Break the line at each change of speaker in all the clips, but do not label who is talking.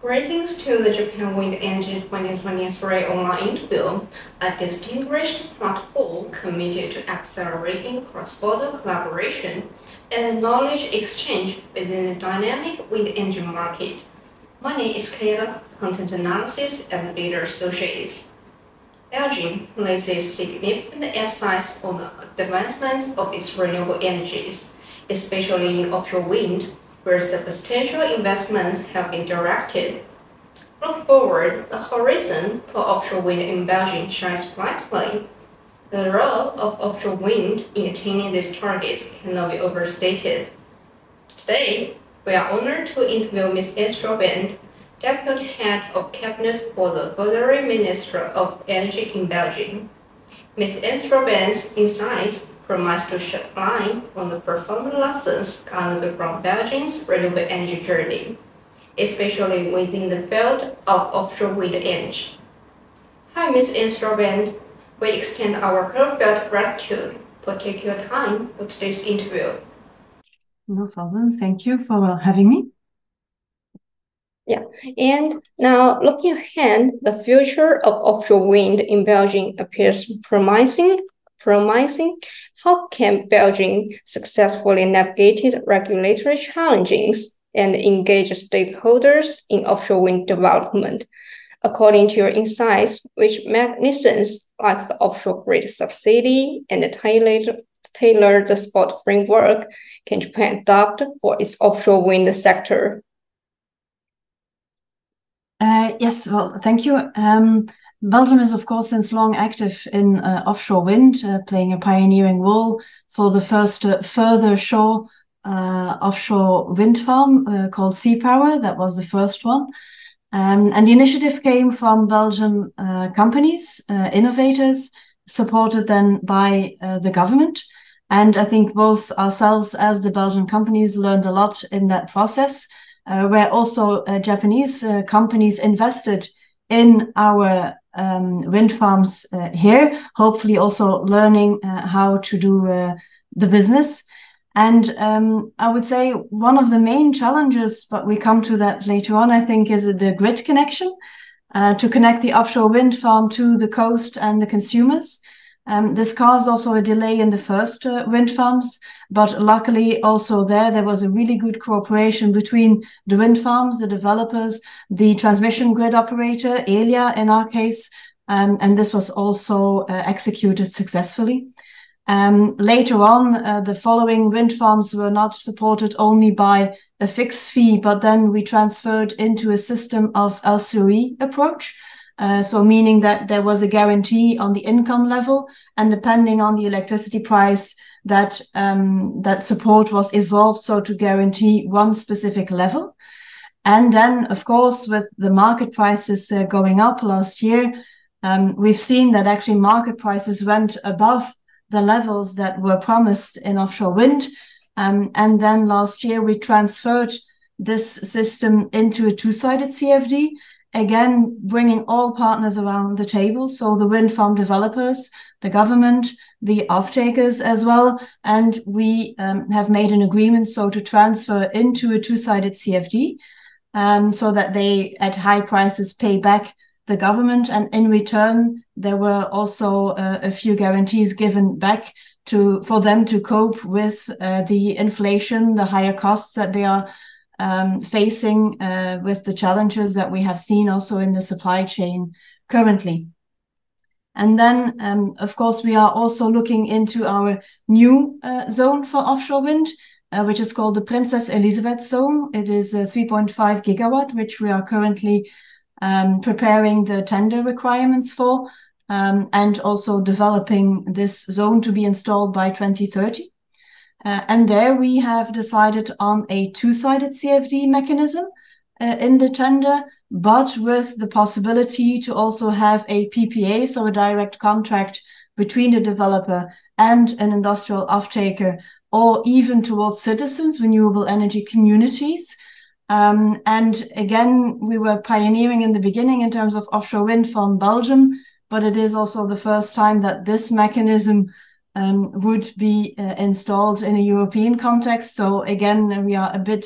Greetings to the Japan Wind Energy 2023 online interview, a distinguished platform committed to accelerating cross-border collaboration and knowledge exchange within the dynamic wind energy market. My name is Kayla, Content Analysis and Leader Associates. Belgium places significant emphasis on the advancement of its renewable energies, especially in offshore wind, where substantial investments have been directed. Look forward, the horizon for offshore wind in Belgium shines brightly. The role of offshore wind in attaining these targets cannot be overstated. Today, we are honored to interview Ms. Stroobandt, Deputy Head of Cabinet for the Federal Minister of Energy in Belgium. Ms. Stroobandt's insights promise to shed light on the profound lessons garnered from Belgium's renewable energy journey, especially within the field of offshore wind energy. Hi, Ms. Stroobandt. We extend our heartfelt gratitude for taking your time for today's interview.
No problem. Thank you for having me.
Yeah, and now looking ahead, the future of offshore wind in Belgium appears promising. How can Belgium successfully navigate regulatory challenges and engage stakeholders in offshore wind development? According to your insights, which mechanisms like the offshore grid subsidy and the tailored support framework can Japan adopt for its offshore wind sector?
Yes, well, thank you. Belgium is, of course, since long active in offshore wind, playing a pioneering role for the first further shore offshore wind farm called Sea Power. That was the first one. And the initiative came from Belgian companies, innovators, supported then by the government. And I think both ourselves as the Belgian companies learned a lot in that process, where also Japanese companies invested in our wind farms here, hopefully also learning how to do the business. And I would say one of the main challenges, but we come to that later on, I think, is the grid connection to connect the offshore wind farm to the coast and the consumers. This caused also a delay in the first wind farms, but luckily also there was a really good cooperation between the wind farms, the developers, the transmission grid operator, Elia in our case, and this was also executed successfully. Later on, the following wind farms were not supported only by a fixed fee, but then we transferred into a system of LCOE approach. So meaning that there was a guarantee on the income level, and depending on the electricity price, that support was evolved so to guarantee one specific level. And then, of course, with the market prices going up last year, we've seen that actually market prices went above the levels that were promised in offshore wind. And then last year we transferred this system into a two-sided CFD, again, bringing all partners around the table. So the wind farm developers, the government, the off-takers as well. And we have made an agreement so to transfer into a two-sided CFD so that they, at high prices, pay back the government. And in return, there were also a few guarantees given back for them to cope with the inflation, the higher costs that they are facing with the challenges that we have seen also in the supply chain currently. And then, of course, we are also looking into our new zone for offshore wind, which is called the Princess Elisabeth Zone. It is 3.5 gigawatt, which we are currently preparing the tender requirements for, and also developing this zone to be installed by 2030. And there we have decided on a two-sided CFD mechanism in the tender, but with the possibility to also have a PPA, so a direct contract between the developer and an industrial off-taker, or even towards citizens, renewable energy communities. And again, we were pioneering in the beginning in terms of offshore wind from Belgium, but it is also the first time that this mechanism would be installed in a European context. So again, we are a bit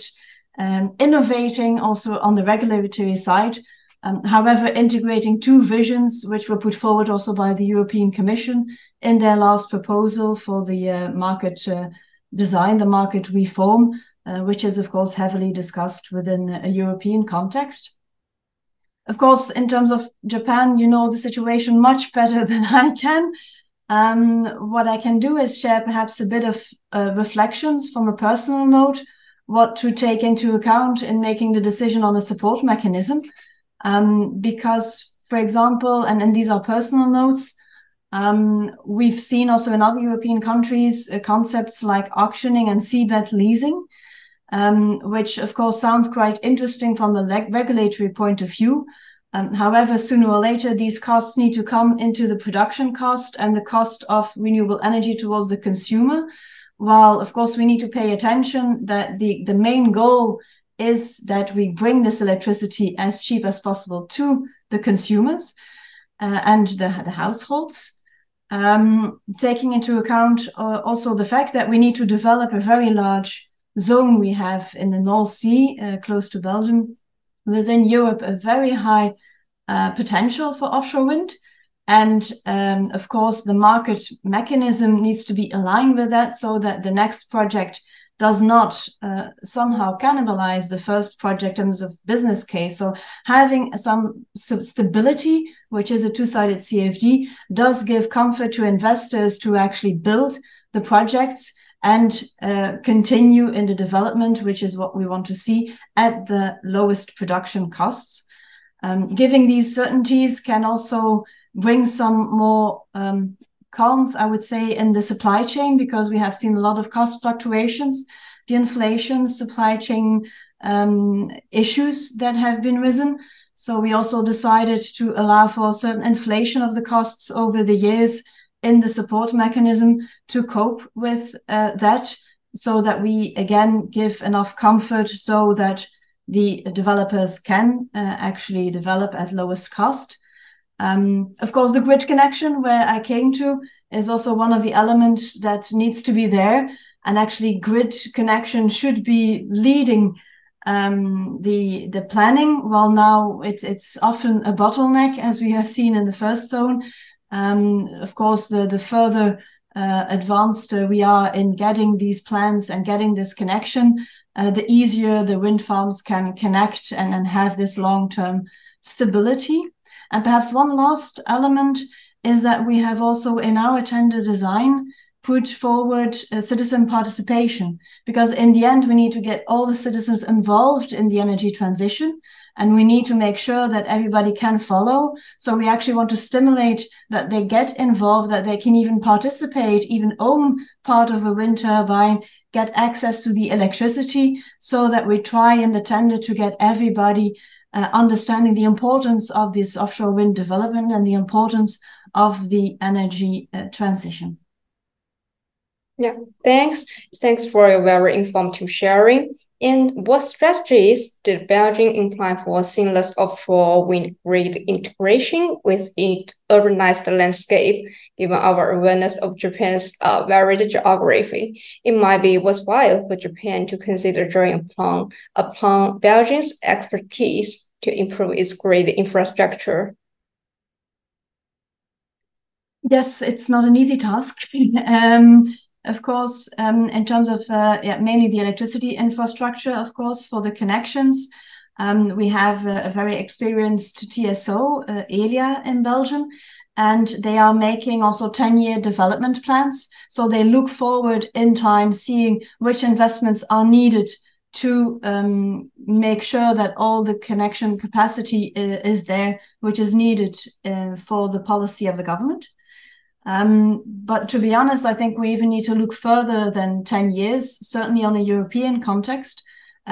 innovating also on the regulatory side. However, integrating two visions which were put forward also by the European Commission in their last proposal for the market design, the market reform, which is of course heavily discussed within a European context. Of course, in terms of Japan, you know the situation much better than I can. What I can do is share perhaps a bit of reflections from a personal note, what to take into account in making the decision on the support mechanism. Because, for example, and these are personal notes, we've seen also in other European countries concepts like auctioning and seabed leasing, which of course sounds quite interesting from the regulatory point of view. However, sooner or later, these costs need to come into the production cost and the cost of renewable energy towards the consumer. While, of course, we need to pay attention that the main goal is that we bring this electricity as cheap as possible to the consumers and the households, taking into account also the fact that we need to develop a very large zone we have in the North Sea, close to Belgium, within Europe, a very high potential for offshore wind. And of course, the market mechanism needs to be aligned with that so that the next project does not somehow cannibalize the first project in terms of business case. So having some stability, which is a two-sided CFD, does give comfort to investors to actually build the projects and continue in the development, which is what we want to see at the lowest production costs. Giving these certainties can also bring some more calm, I would say, in the supply chain, because we have seen a lot of cost fluctuations, the inflation, supply chain issues that have been risen. So we also decided to allow for a certain inflation of the costs over the years in the support mechanism to cope with that, so that we again give enough comfort so that the developers can actually develop at lowest cost. Of course, the grid connection, where I came to, is also one of the elements that needs to be there. And actually, grid connection should be leading the planning. While now it's often a bottleneck, as we have seen in the first zone. Of course, the further advanced we are in getting these plans and getting this connection, the easier the wind farms can connect and have this long-term stability. And perhaps one last element is that we have also in our tender design put forward citizen participation, because in the end we need to get all the citizens involved in the energy transition, and we need to make sure that everybody can follow. So we actually want to stimulate that they get involved, that they can even participate, even own part of a wind turbine, get access to the electricity, so that we try in the tender to get everybody understanding the importance of this offshore wind development and the importance of the energy transition.
Yeah, thanks. Thanks for your very informative sharing. And what strategies did Belgium imply for seamless offshore wind grid integration with its urbanized landscape? Given our awareness of Japan's varied geography, it might be worthwhile for Japan to consider drawing upon Belgium's expertise to improve its grid infrastructure.
Yes, it's not an easy task. Of course, in terms of mainly the electricity infrastructure, of course, for the connections, we have a very experienced TSO, Elia, in Belgium, and they are making also 10-year development plans. So they look forward in time, seeing which investments are needed to make sure that all the connection capacity is there, which is needed for the policy of the government. But to be honest, I think we even need to look further than 10 years, certainly on a European context,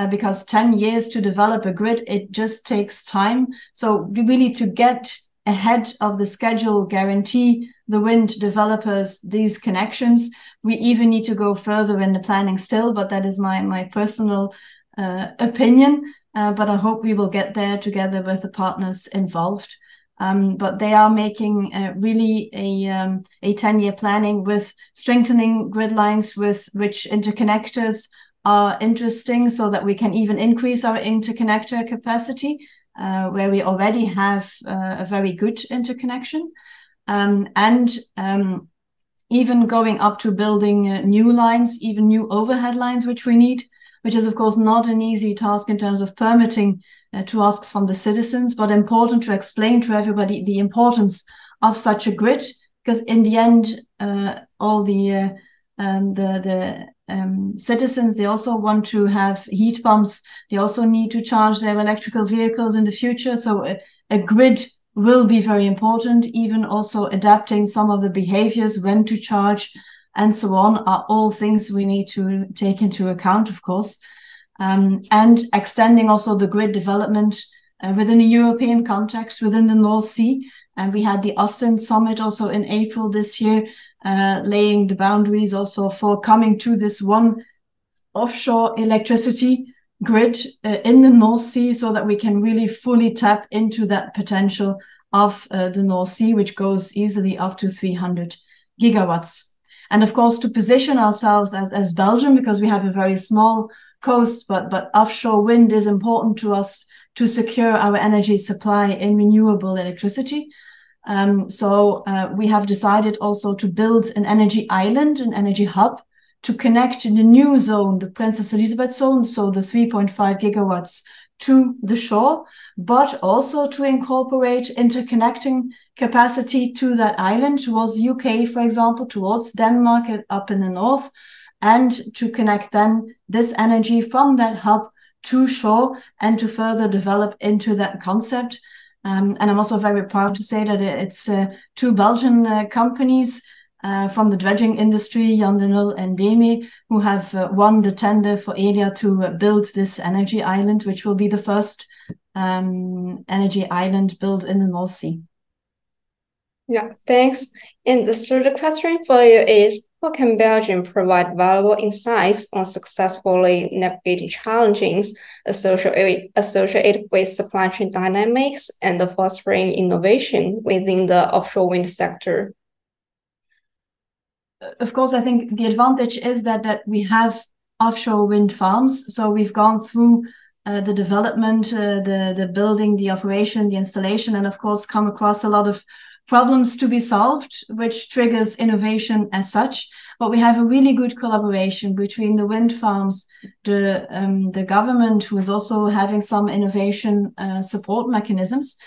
because 10 years to develop a grid, it just takes time. So we really need to get ahead of the schedule, guarantee the wind developers these connections. We even need to go further in the planning still, but that is my personal opinion. But I hope we will get there together with the partners involved. But they are making really a 10-year planning with strengthening grid lines with rich interconnectors, are interesting, so that we can even increase our interconnector capacity, where we already have a very good interconnection. Even going up to building new lines, even new overhead lines, which we need, which is, of course, not an easy task in terms of permitting to asks from the citizens, but important to explain to everybody the importance of such a grid, because in the end, all the citizens, they also want to have heat pumps. They also need to charge their electrical vehicles in the future. So a grid will be very important. Even also adapting some of the behaviors, when to charge and so on, are all things we need to take into account, of course. And extending also the grid development within a European context, within the North Sea. And we had the Ostend Summit also in April this year, laying the boundaries also for coming to this one offshore electricity grid in the North Sea, so that we can really fully tap into that potential of the North Sea, which goes easily up to 300 gigawatts. And of course, to position ourselves as Belgium, because we have a very small coast, but offshore wind is important to us to secure our energy supply in renewable electricity. So we have decided also to build an energy island, an energy hub, to connect in the new zone, the Princess Elizabeth zone, so the 3.5 gigawatts to the shore, but also to incorporate interconnecting capacity to that island towards UK, for example, towards Denmark up in the north, and to connect then this energy from that hub to shore and to further develop into that concept. And I'm also very proud to say that it's two Belgian companies from the dredging industry, Jan de Nul and Demi, who have won the tender for Elia to build this energy island, which will be the first energy island built in the North Sea.
Yeah, thanks. And the third question for you is, how can Belgium provide valuable insights on successfully navigating challenges associated with supply chain dynamics and fostering innovation within the offshore wind sector?
Of course, I think the advantage is that we have offshore wind farms. So we've gone through the development, the building, the operation, the installation, and of course come across a lot of problems to be solved, which triggers innovation as such. But we have a really good collaboration between the wind farms, the government, who is also having some innovation support mechanisms,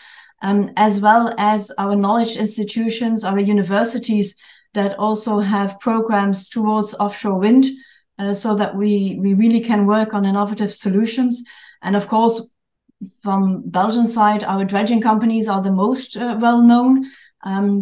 as well as our knowledge institutions, our universities, that also have programs towards offshore wind, so that we really can work on innovative solutions. And of course, from Belgian side, our dredging companies are the most well-known.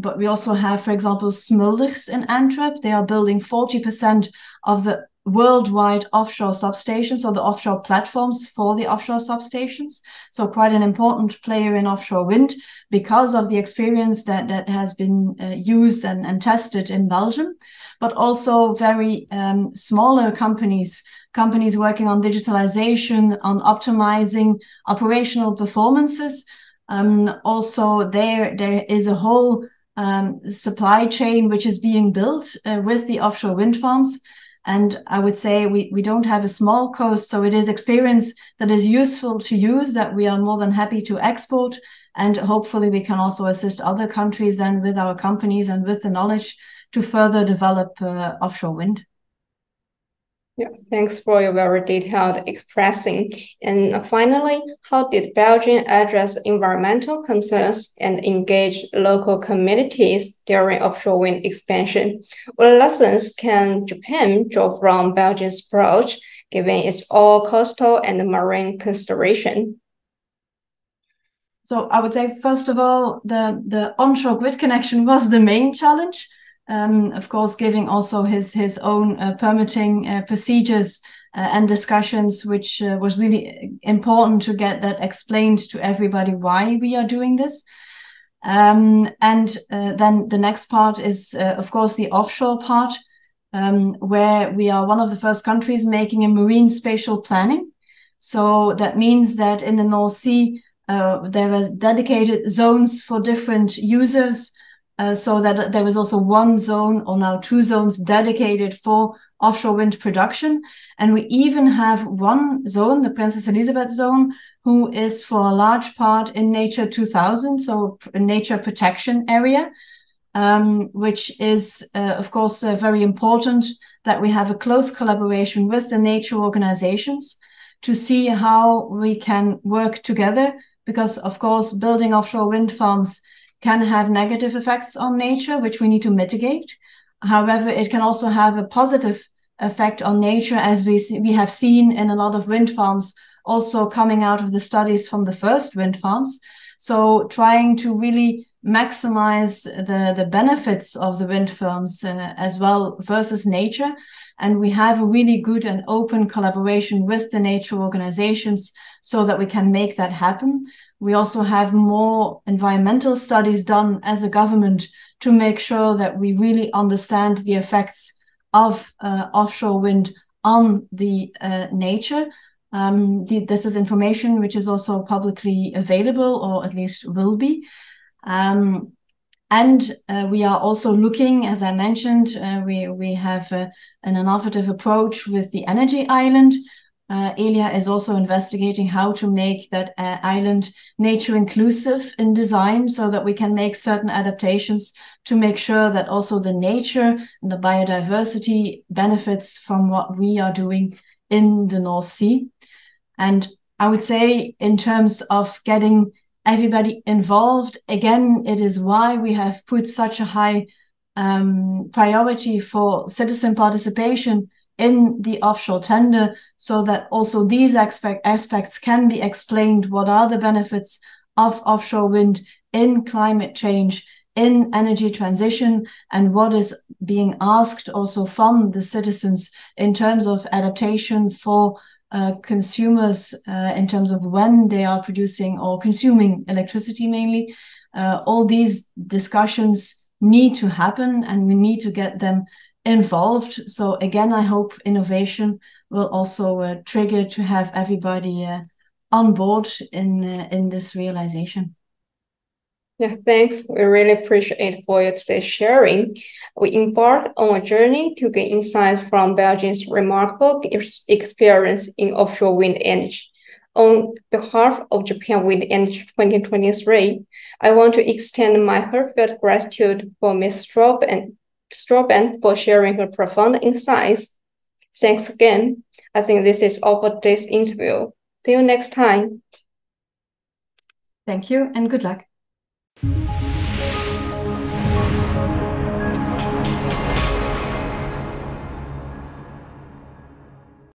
But we also have, for example, Smulders in Antwerp. They are building 40% of the worldwide offshore substations, or the offshore platforms for the offshore substations. So quite an important player in offshore wind, because of the experience that has been used and tested in Belgium. But also very smaller companies working on digitalization, on optimizing operational performances. Also there is a whole supply chain which is being built with the offshore wind farms. And I would say we don't have a small coast, so it is experience that is useful to use, that we are more than happy to export. And hopefully we can also assist other countries then with our companies and with the knowledge to further develop offshore wind.
Yeah, thanks for your very detailed expressing. And finally, how did Belgium address environmental concerns and engage local communities during offshore wind expansion? What lessons can Japan draw from Belgium's approach, given its all coastal and marine consideration?
So I would say, first of all, the onshore grid connection was the main challenge. Of course, giving also his own permitting procedures and discussions, which was really important to get that explained to everybody why we are doing this. And then the next part is, of course, the offshore part, where we are one of the first countries making a marine spatial planning. So that means that in the North Sea, there are dedicated zones for different users, so that there is also one zone, or now two zones, dedicated for offshore wind production. And we even have one zone, the Princess Elisabeth zone, who is for a large part in Nature 2000, so a nature protection area, which is, of course, very important that we have a close collaboration with the nature organizations to see how we can work together, because, of course, building offshore wind farms can have negative effects on nature, which we need to mitigate. However, it can also have a positive effect on nature, as we have seen in a lot of wind farms also coming out of the studies from the first wind farms. So trying to really maximize the benefits of the wind farms as well versus nature. And we have a really good and open collaboration with the nature organizations so that we can make that happen. We also have more environmental studies done as a government to make sure that we really understand the effects of offshore wind on the nature. This is information which is also publicly available, or at least will be. And we are also looking, as I mentioned, we have an innovative approach with the energy island. Elia is also investigating how to make that island nature inclusive in design, so that we can make certain adaptations to make sure that also the nature and the biodiversity benefits from what we are doing in the North Sea. And I would say, in terms of getting everybody involved, again, it is why we have put such a high priority for citizen participation in the offshore tender, so that also these aspects can be explained. What are the benefits of offshore wind in climate change, in energy transition, and what is being asked also from the citizens in terms of adaptation for consumers in terms of when they are producing or consuming electricity mainly. All these discussions need to happen, and we need to get them involved. So again, I hope innovation will also trigger to have everybody on board in this realization.
Yeah, thanks. We really appreciate for your today's sharing. We embark on a journey to gain insights from Belgium's remarkable experience in offshore wind energy. On behalf of Japan Wind Energy 2023, I want to extend my heartfelt gratitude for Ms. Stroobandt for sharing her profound insights. Thanks again. I think this is all for today's interview. See you next time.
Thank you and good luck.